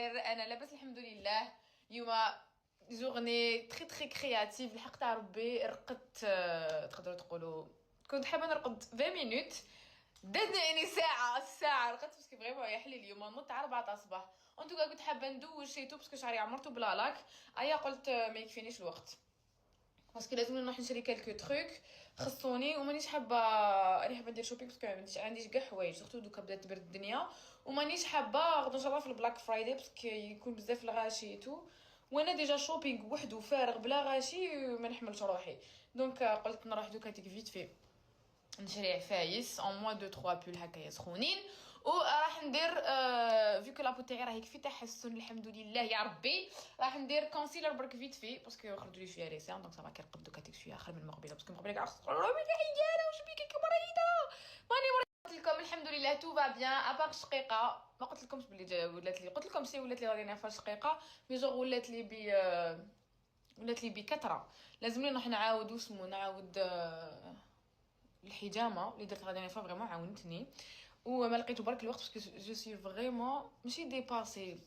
انا لاباس الحمد لله. اليوم جورني تري كرياتيف، لحقت ربي رقدت. تقدروا تقولوا كنت حابه نرقد 20 مينوت، دازنا يعني ساعه رقدت باسكو فريمون يحلي اليوم نوض تاع 4 تاع الصباح. ان توكا كنت حابه ندوش شيتو باسكو شعري عمرتو بلا لاك. ايا قلت ما يكفينيش الوقت باسكو لازم نروح نشري كالكو تروك خصوني، ومانيش حابه راني حابه ندير شوبينغ باسكو عنديش كاع حوايج سورتو دوكا بدات تبرد الدنيا، ومانيش حابه غدو ان شاء الله في البلاك فرايداي باسكو يكون بزاف الغاشي تو، وانا ديجا شوبينغ وحده فارغ بلا غاشي ما نحملش روحي. دونك قلت نروح دوكا تيك فيت في نشري عفايس اون موان دو 3 بول هكايا سخونين، وراح ندير فيكو لابو تاعي راهي كفي تحسن الحمد لله يا ربي. راح ندير كونسيلر برك فيت في باسكو خرج لي شويه ريسان، دونك صافا كيرقد دوكا تيك شويه اخر من المقبله باسكو المقبله كاع خصو روحي عيانه واش بيك مريضه. ماني قلت لكم الحمد لله تو فا بيان ابار شقيقه. ما قلت لكمش بلي ولات لي، قلت لكم سي ولات لي راني نافا شقيقه مي جوغ ولات لي ولات لي بكثره. لازم نروح نعاود واسمو نعاود الحجامه اللي درت غادي نفا فريمون عاونتني، وما لقيتو برك الوقت باسكو جو سي فريمون ماشي ديباسي.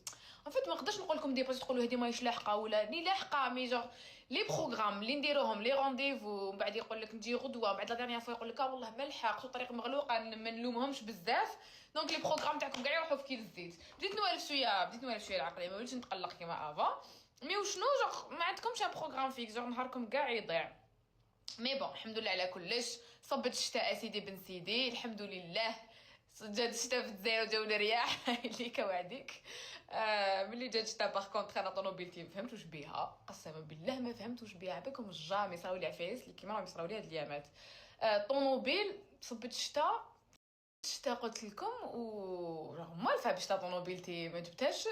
ان فيت ما نقدرش نقول لكم ديباسي تقولوا هذه ماهيش لاحقه ولا ني لاحقه، مي جوغ لي بروغرام اللي نديروهم لي رونديفو ومن بعد يقول لك نجي غدوه، بعد لا ديرنيير فوا يقول لك والله ما لحقت الطريق مغلوقه ما نلومهمش بزاف. دونك لي بروغرام تاعكم كاع يروحوا في كيل الزيت. بديت نوالف شويه العقليه، ما وليتش نتقلق كيما افا. مي وشنو جوغ ما عندكمش ان بروغرام فيكس جوغ نهاركم كاع يضيع. مي بون الحمد لله على كلش. صبت الشتاء سيدي بن سيدي الحمد لله. جات الشتاء في الجزائر وجاونا رياح اللي كوعدك. ملي جات الشتاء باغ كونطخ انا طونوبيلتي ما فهمتوش بيها، قسما بالله ما فهمتوش بيها. بكم جامي صراو لي عفايس اللي كيما راهم يصراو لي هاد الايامات. طونوبيل صبت الشتاء قلت لكم مال فيها باش طونوبيلتي ما جبتهاش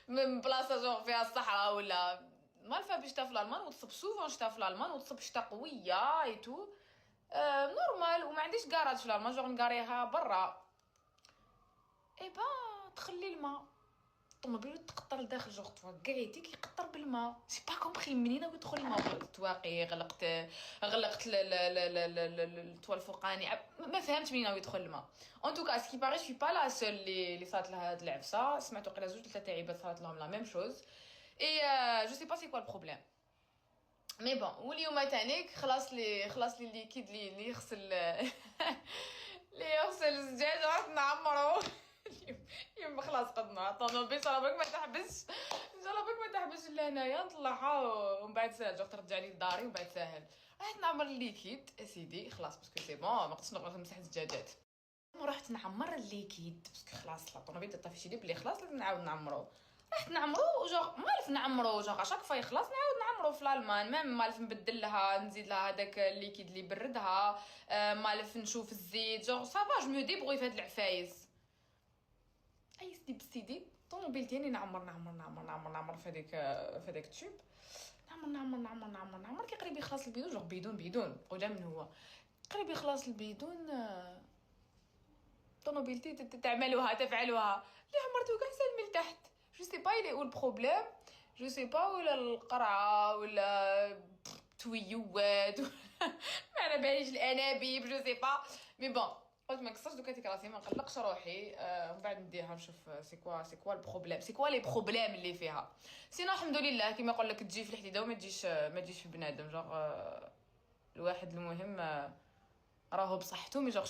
من بلاصه جون فيها الصحراء ولا مال فيها باش في الالمان وتصب سوفون شتا في الالمان وتصب شتا قويه اي تو نورمال. وما عنديش كراج في الالمان جون نقاريها برا. اي با تخلي الماء الطوموبيل تقطر لداخل جوغ توقعيتي كيقطر بالماء. سي با كومبري منين يدخل الماء. غلقت تواقي غلقت التوا الفوقاني ما فهمت منين يدخل الماء. ان توكا سكي باغي سوي با لا سول اللي صارت لها هاد العفسه. سمعتو قيلا زوج ثلاثه عيبات صارت لهم لا ميم شوز اي جو سي با سي كوا البروبليم. مي بون واليوم تانيك خلاص لي الليكيد اللي يغسل اللي يغسل الزجاج راح نعمرو. اليوم خلاص قدنا طونوبيل ان شاء الله بك ما تحبسش، ان شاء الله بك ما تحبسش لهنايا نطلعها ومن بعد ساهل جوغ ترجع لي لداري ومن بعد ساهل. رحت نعمر الليكيد سيدي خلاص باسكو سي بون ما قدرتش نبقى نمسح الزجاجات. رحت نعمر الليكيد باسكو خلاص الطونوبيل طافي شي بلي خلاص لازم نعاود نعمرو. رحت نعمرو جوغ مالف نعمرو جوغ اشاك فاي خلاص نعاود نعمرو في الالمان ميم مالف نبدل لها نزيد لها هذاك الليكيد اللي بردها. مالف نشوف الزيت جوغ صافا جو مو ديبغي في هاد العفايس. اي سيدي بسيدي الطوموبيل ديالي نعمر في هذاك التوب. نعمر كي قريب يخلص البيدون جوغ بيدون وجا من هو قريب يخلص البيدون. طوموبيلتي تفعلوها اللي عمرتو كاع سالمي لتحت. جو سي با يلي او البروبليم، جو سي با ولا القرعه ولا تويوات ما على باليش الانابيب جو سي با. مي بون قلت ما نكسرش دوكا راسي ما نقلقش روحي. ومن بعد نديها نشوف سي كوا البروبليم سي كوا لي بروبليم اللي فيها. سينا الحمد لله كيما يقول لك تجي في الحديده وما تجيش في بنادم جوغ الواحد المهم راهو بصحته مي جوغ